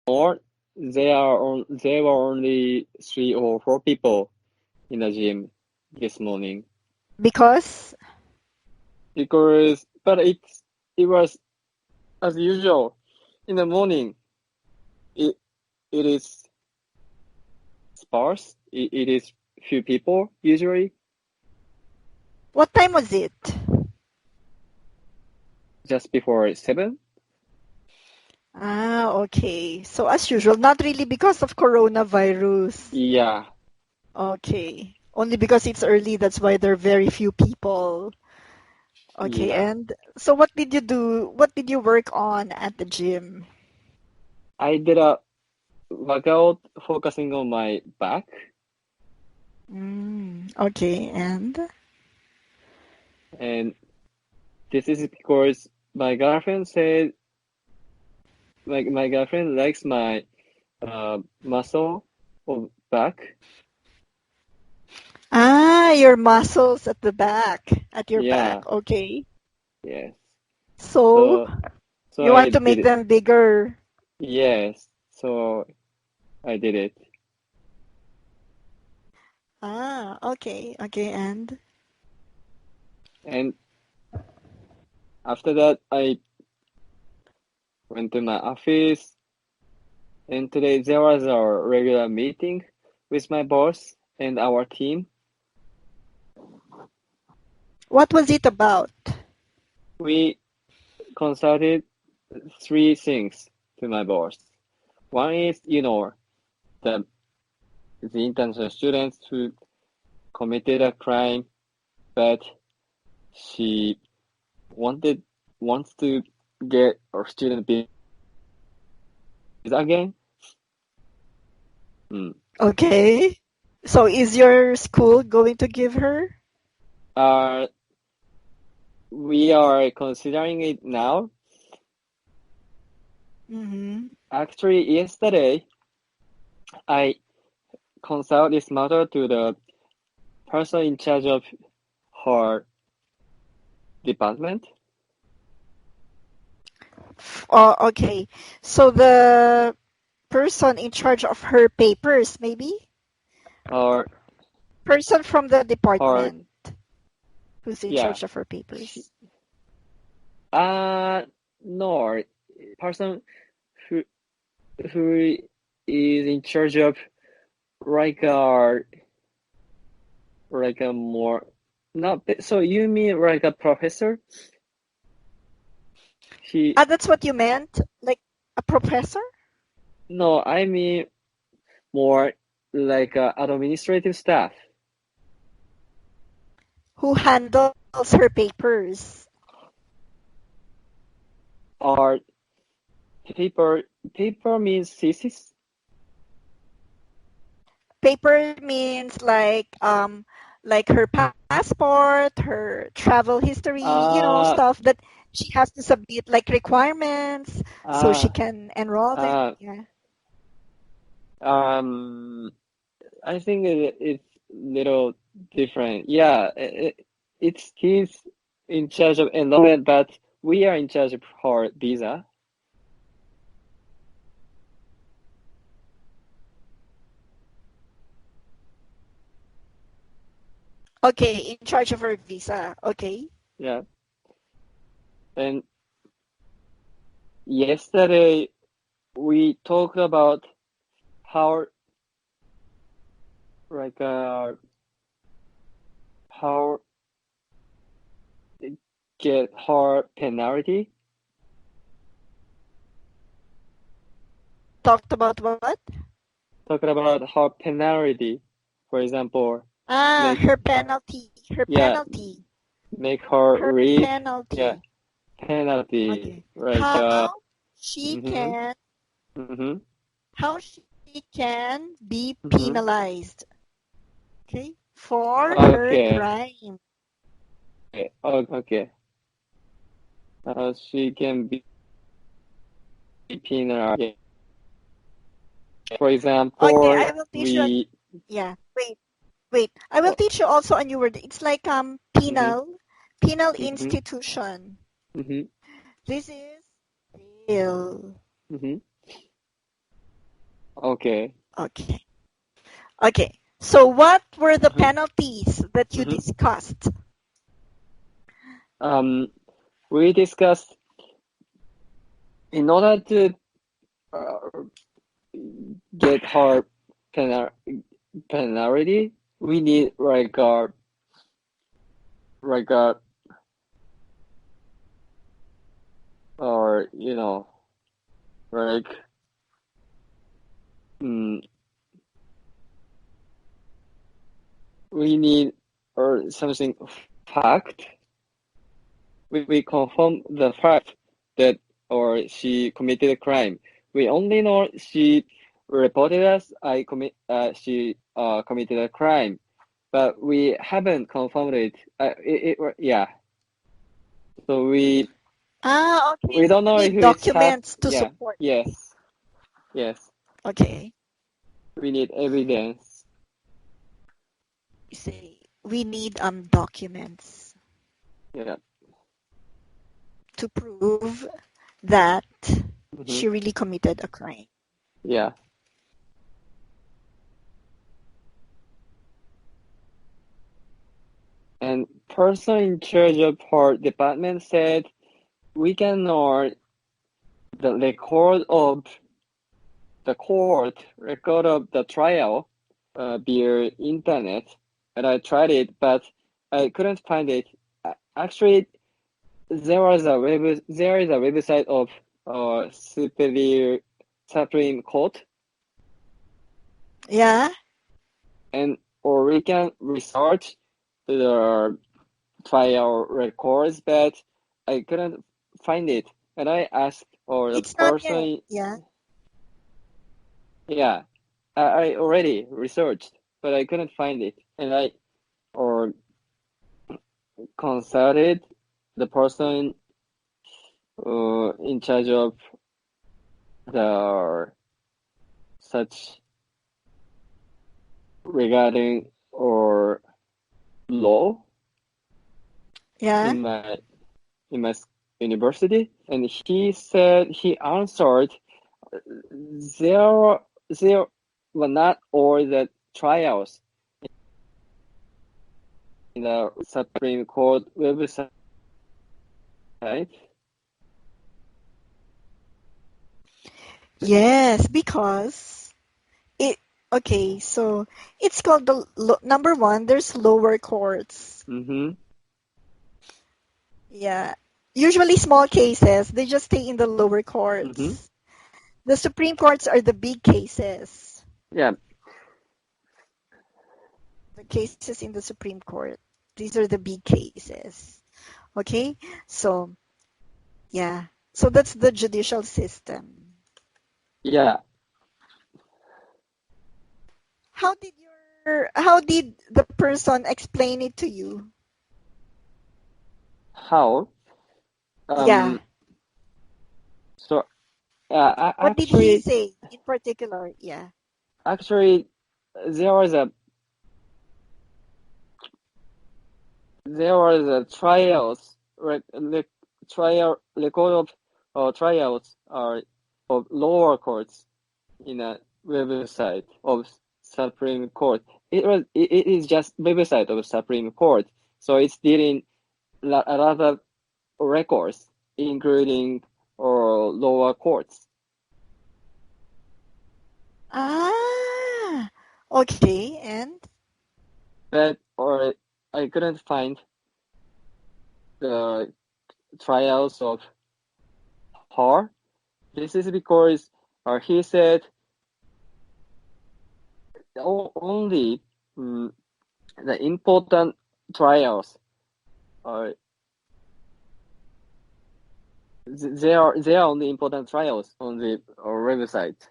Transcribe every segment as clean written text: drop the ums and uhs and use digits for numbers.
Or there were only 3 or 4 people in the gym this morning. Because But it was as usual in the morning. It is sparse. It is few people usually. what time was it? Just before 7. Okay. So as usual, not really because of coronavirus. Yeah. Okay. Only because it's early, that's why there are very few people. Okay, Yeah. and so what did you do? What did you work on at the gym? I did a workout focusing on my back. Okay, and And this is because my girlfriend said my girlfriend likes my muscle of back. your muscles at the back, at your back. Yeah. Okay. Yes. So So you I want to did make it. them bigger. Yes. So I did it. Okay. Okay, and And after that, I went to my office. And today there was a regular meeting with my boss and our team. what was it about? We consulted 3 things to my boss. One is, the international students who committed a crime, but she wants to get our student visa again. Okay. So is your school going to give her? Uh, we are considering it now. Actually, yesterday I consult this matter to the person in charge of her department. Oh, okay. So the person in charge of her papers, maybe? Or Person from the or department who's in yeah. charge of her She, papers. no, person who who is in charge of like a more not so you mean like a professor? He That's what you meant? Like a professor No, I mean more like administrative staff who handles her papers. or paper. Paper means thesis. Paper means like her passport, her travel history, Uh, stuff that she has to submit like requirements so she uh, can enroll them. uh, Yeah. um, I think it's little different. Yeah, it's he's in charge of enrollment, but we are in charge of her visa. Okay, in charge of her visa. Okay. Yeah, and yesterday we talked about how like how get her penalty. Talked about what? Talking about her penalty, for example, make Her penalty. Her yeah penalty. make her Her leave. Yeah, penalty. penalty Okay. like She mhm can mhm how she can be mhm. penalized, okay, for her Okay. crime. Okay. Okay. She can be penalized. Yeah. For Okay, example, I will teach you. we. Yeah, wait. I will Oh, teach you also a new word. It's like mhm penal mhm institution. mhm This is jail. mhm Okay. Okay. Okay. So what were the Uh-huh. penalties that you Mm-hmm. discussed? Um, we discussed in order to get her penal penalty, we need like a or like mm, we need or something fact. We confirm the fact that or she committed a crime. We only know she reported us. She committed a crime, but we haven't confirmed it. Yeah. So Okay. we So don't you know if need it's hap. documents to Yeah. support. Yes. Okay. We need evidence. You say we need documents Yeah. to prove that Mm-hmm. she really committed a crime. Yeah. And person in charge of her department said we can know the record of the trial via internet, and I tried it, but I couldn't find it. Actually, there is a website of Superior Supreme Court, Yeah. and or we can research the trial records, but I couldn't find it. And I asked or the It's not yet. person, Yeah. yeah, I already researched, but I couldn't find it. And I or consulted the person in charge of the such regarding or law Yeah. in my university, and he said he answered there there were not all the trials in the Supreme Court website. Yes, because it okay, so it's called number one, there's lower courts. Mm-hmm. Yeah. Usually small cases, they just stay in the lower Mm-hmm. courts. The Supreme Courts are the big cases. Yeah. The cases in the Supreme Court. These are the big cases. Okay? So, yeah. So that's the judicial system. Yeah. How did the person explain it to you? How? Yeah. Um. So, What did he say in particular? Yeah. actually, there was a trials trial record of trials are of lower courts in a website of Supreme Court. It is just website of Supreme Court, so it's dealing a lot of records, including or lower courts. Ah. Okay. And But or I couldn't find the trials of her. This is because he said only the important trials are they are only important trials on the website.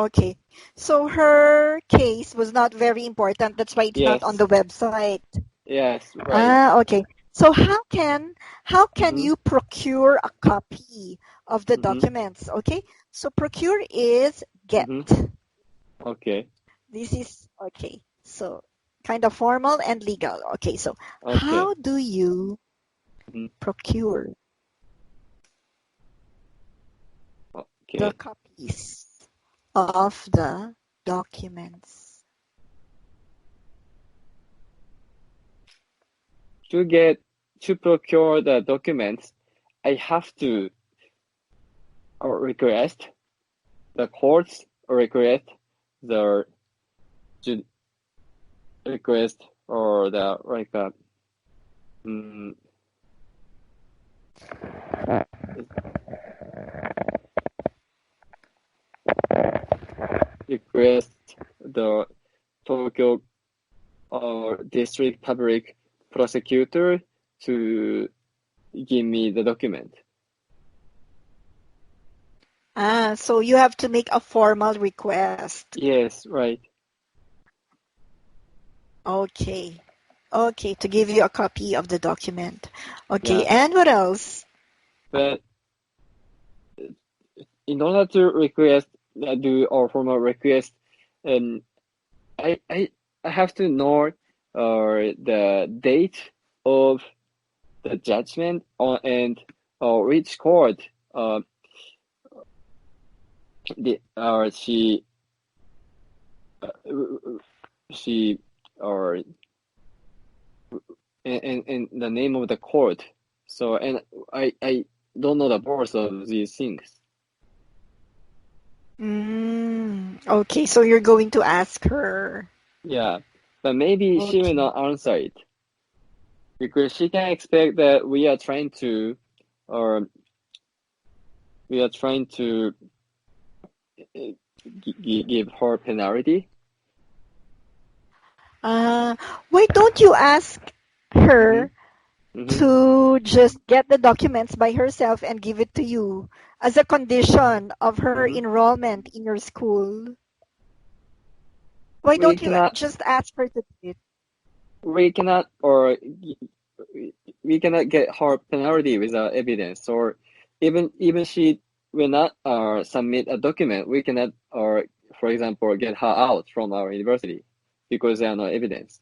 okay. So her case was not very important. That's why it's not on Yes, the website. yes, right. Okay. So how can Mm-hmm, you procure a copy of the mm-hmm, documents? Okay. So procure is get. mm-hmm. Okay, This is okay. So kind of formal and legal. Okay. So okay. how do you Mm-hmm. procure? the Okay. copies of the documents. To procure the documents, I have to request the courts request the request or the mm, request the Tokyo district public prosecutor to give me the document. So you have to make a formal request. Yes, right. Okay. Okay, to give you a copy of the document. Okay, Yeah. and what else? But in order to request, do our formal request, I, I, I have to know the date of the judgment and which court the she or and the name of the court. So and I don't know the both of these things. Okay, so you're going to ask her. Yeah, but maybe she will Okay. not answer it because she can expect that we are trying to or we are trying to give her penalty. Why don't you ask Mm-hmm. her Mm-hmm. to just get the documents by herself and give it to you as a condition of her Mm-hmm. enrollment in your school? Why We don't you cannot just ask her to do it? we cannot or we cannot get her penalty without evidence or even she will not submit a document, we cannot or for example get her out from our university because there are no evidence.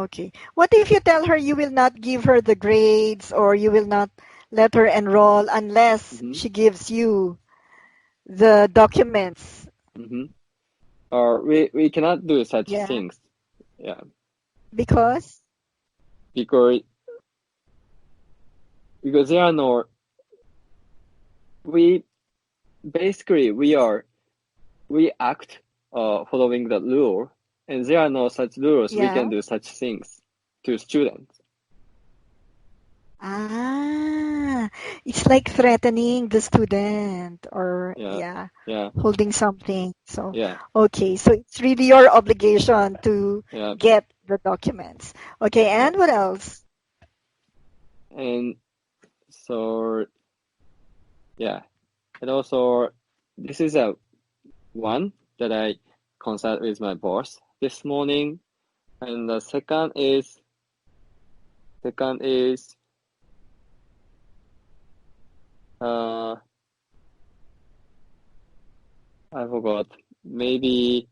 Okay. What if you tell her you will not give her the grades or you will not let her enroll unless Mm-hmm. she gives you the documents? Mm-hmm. Or we cannot do such Yeah, things. Yeah, because because there are no we basically we act following the rule, and there are no such rules. We yeah. can do such things to students. Ah, it's like threatening the student or Yeah, yeah, yeah, holding something. So, yeah, okay, so it's really your obligation to yeah, get the documents. Okay, yeah. and what else? And so yeah, and also this is a one that I consult with my boss this morning, and the second is uh I forgot maybe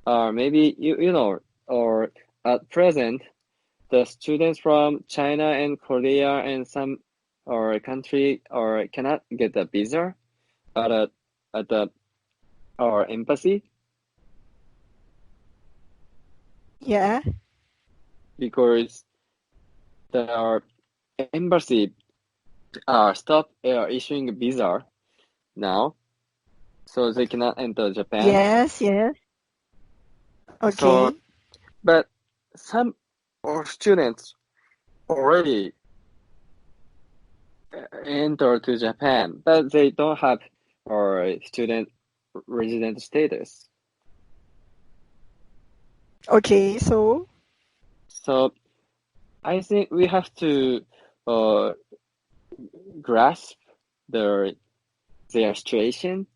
maybe you know or at present the students from China and Korea and some or country or cannot get a visa at the our embassy Yeah. because the embassy stop issuing visa now, so they cannot enter Japan. Yes, yes. So, Okay. but some students already enter to Japan, but they don't have or student resident status. Okay, so So I think we have to uh, grasp their situation.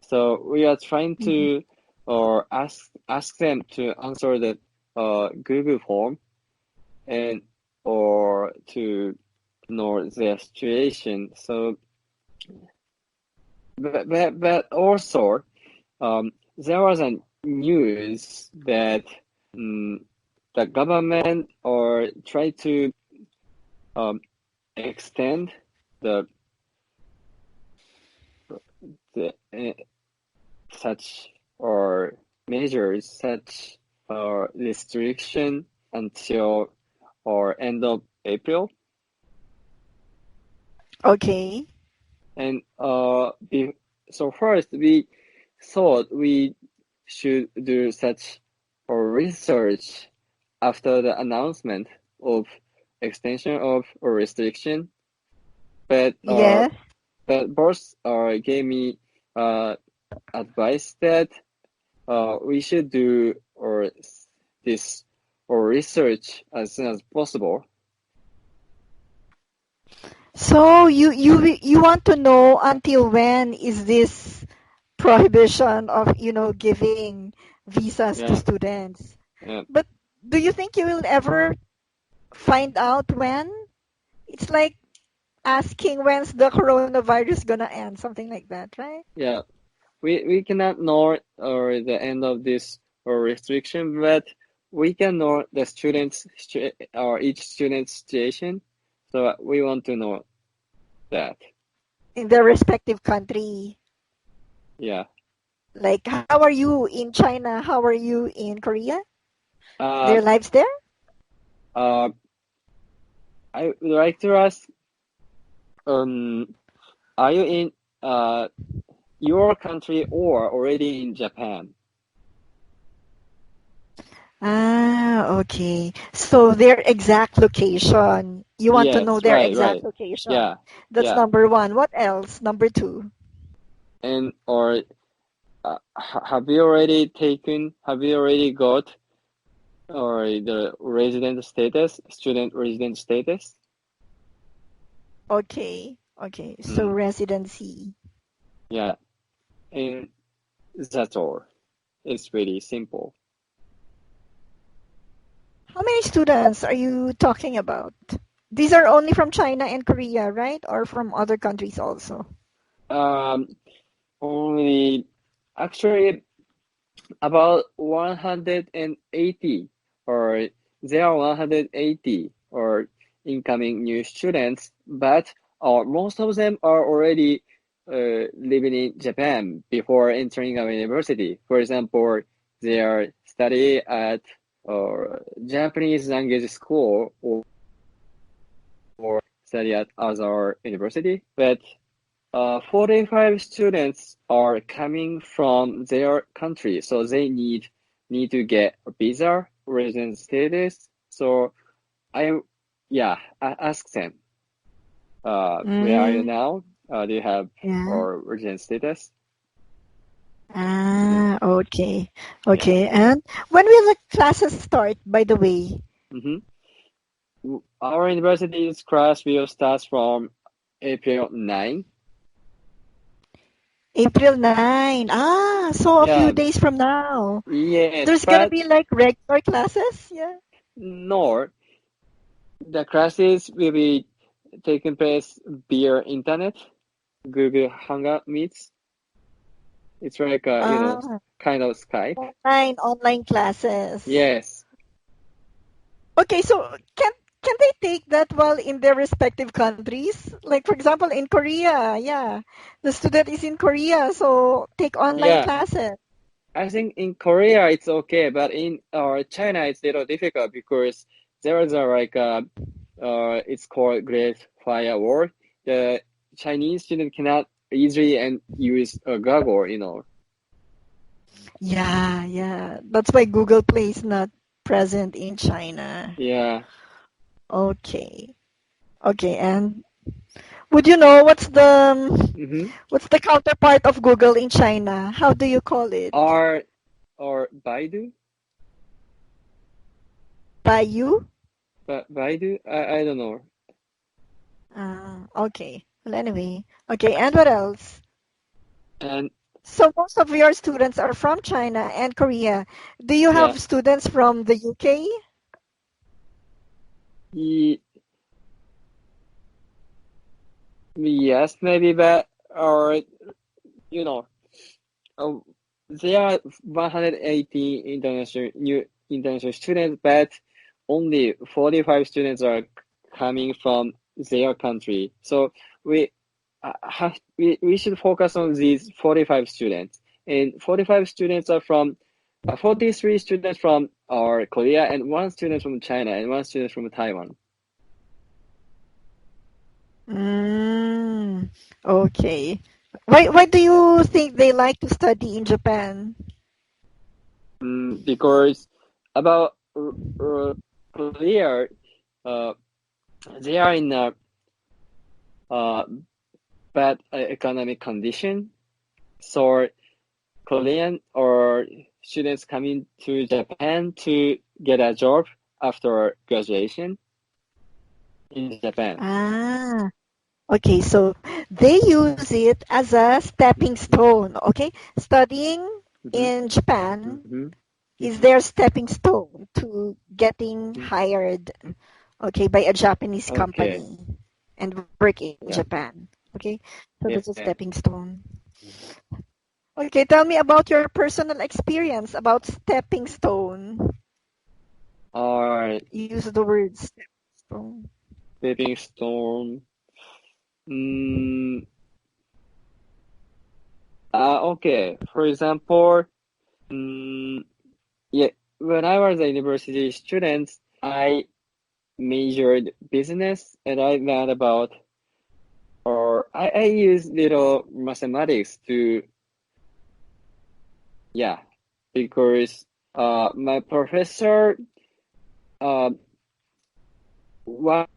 So we are trying mhm. to or ask them to answer the Google form and or to know their situation. So but also there was a news that the government or try to um, extend the the such or measures such restriction until or end of April. Okay. And so first we thought we should do such research after the announcement of extension of or restriction, but Yes. boss gave me advice that we should do this or research as soon as possible. So you want to know until when is this prohibition of, giving visas to Yeah, students? yeah, But do you think you will ever find out when? It's like asking when's the coronavirus gonna end, something like that, right? yeah. We cannot know the end of this or restriction, but we can know the or each student's situation. So we want to know that. In their respective country. Yeah. Like, how are you in China? How are you in Korea? Uh, Their lives there? uh, I would like to ask, are you in your country or already in Japan? Ah, okay. So their exact location. You want to know Yes, their right, exact right. location. Yeah, That's yeah. number one. What else? Number two. And or have you already got or the student resident status? Okay. Okay. So Mm, residency. yeah, and that's all. It's really simple. How many students are you talking about? These are only from China and Korea, right? Or from other countries also? Um, only actually about 180 or there are 180 or incoming new students, but most of them are already living in Japan before entering our university. For example, they are study at Japanese language school or study at other university, but 45 students are coming from their country, so they need to get a visa, resident status. So I, yeah, I ask them, where are you Mm, now? Do you have yeah. or resident status? Yeah, Ah, okay. yeah. Okay. And when will the classes start, by the way? Mm-hmm. Our university's class will start from April 9. April 9. Ah, so a few Yeah, days from now. yes, There's gonna but be like regular classes? Yeah. no, the classes will be taking place via internet, Google Hangout Meets. It's like Ah, kind of Skype. online classes. Yes. Okay, so can they take that while in their respective countries? Like for example, in Korea, yeah, the student is in Korea, so take online Yeah. classes. I think in Korea it's okay, but in China it's a little difficult because there is a it's called Great Firewall. The Chinese student cannot easily and use a Google. Yeah, yeah. That's why Google Play is not present in China. Yeah. Okay. Okay, and would you know Mm-hmm. what's the counterpart of Google in China? How do you call it? Or Baidu, Baiyu? but Baidu, I don't know. Okay. Well, anyway. Okay, and what else? And So most of your students are from China and Korea. Do you yeah, have students from the UK? ye yes, maybe, but or you know, uh, there are 180 international new international students, but only 45 students are coming from their country. So we we should focus on these 45 students. And 45 students are from 43 students from our Korea and one student from China and one student from Taiwan. Okay. Why do you think they like to study in Japan? Because about Korea, uh, they are in a bad economic condition. So Korean or students coming to Japan to get a job after graduation in Japan. Ah, okay. So they use it as a stepping stone. Okay, studying Mm-hmm. in Japan Mm-hmm. is their stepping stone to getting Mm-hmm. hired, okay, by a Japanese Okay. company and work in Yeah. Japan. Okay, so that's a Yeah. stepping stone. Okay, tell me about your personal experience about stepping stone. Or Use the word stepping stone. stepping stone. Mm, okay. For example, mm, yeah, when I was a university student, I majored business and I learned about, or I use little mathematics to, yeah, because my professor uh, worked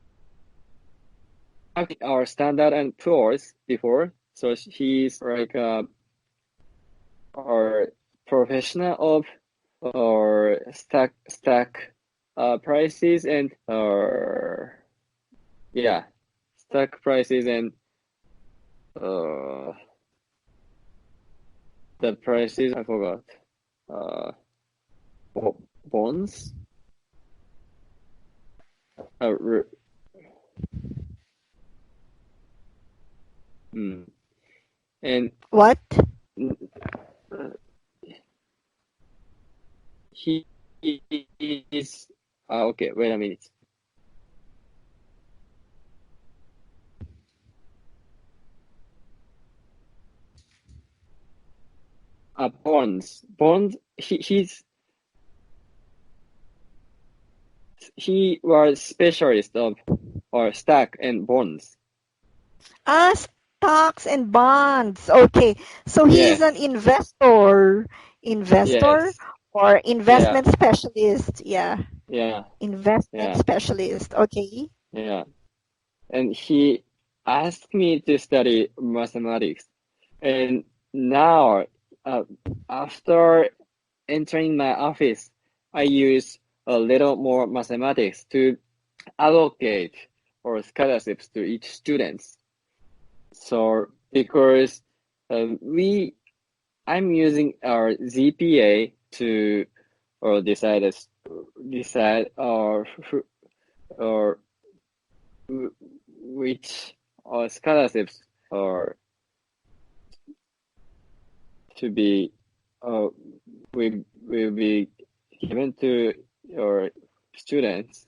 our Standard and Poor's before, so he's like our professional of or stack prices and yeah, stock prices and uh the prices I forgot. Uh, bonds. Uh, r- mm. And What? uh, he is okay. Wait a minute. Bonds. He was specialist of or stock and bonds. Ah, stocks and bonds. Okay, so he is an Yes. investor, investor Yes. or Yeah. investment specialist. Yeah, Yeah. investment Yeah. specialist. Okay. Yeah. And he asked me to study mathematics. And now, uh, after entering my office, I use a little more mathematics to allocate or scholarships to each student. So because I'm using our GPA to or decide or which scholarships or to be uh, will be given to your students.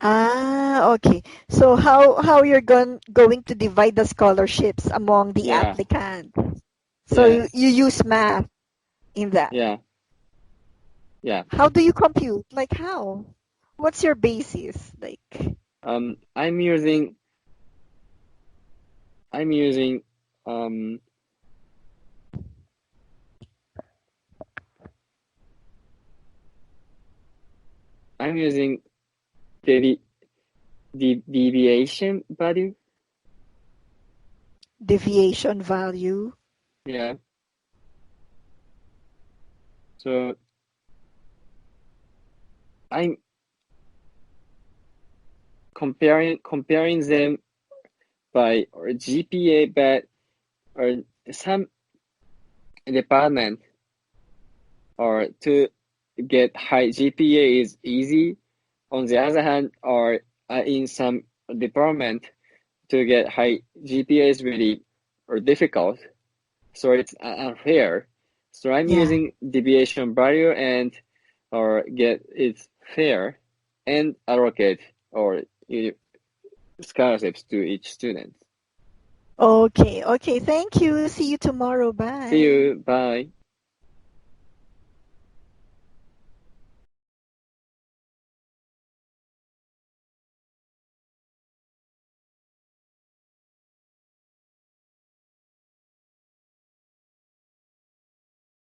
Ah, okay. So how you're going to divide the scholarships among the Yeah. applicants? So you Yes. use math in that. Yeah. Yeah. How do you compute? Like how? What's your basis? Like, Um, I'm using I'm using um I'm using devi deviation value. deviation value? Yeah. So I'm comparing them by or GPA, but or some department or to get high GPA is easy. On the other hand, or in some department to get high GPA is really or difficult. So it's unfair. So I'm Yeah. using deviation value and or get it fair and allocate. or scholarships to each student. Okay, okay. Thank you. See you tomorrow. See Bye. you. Bye.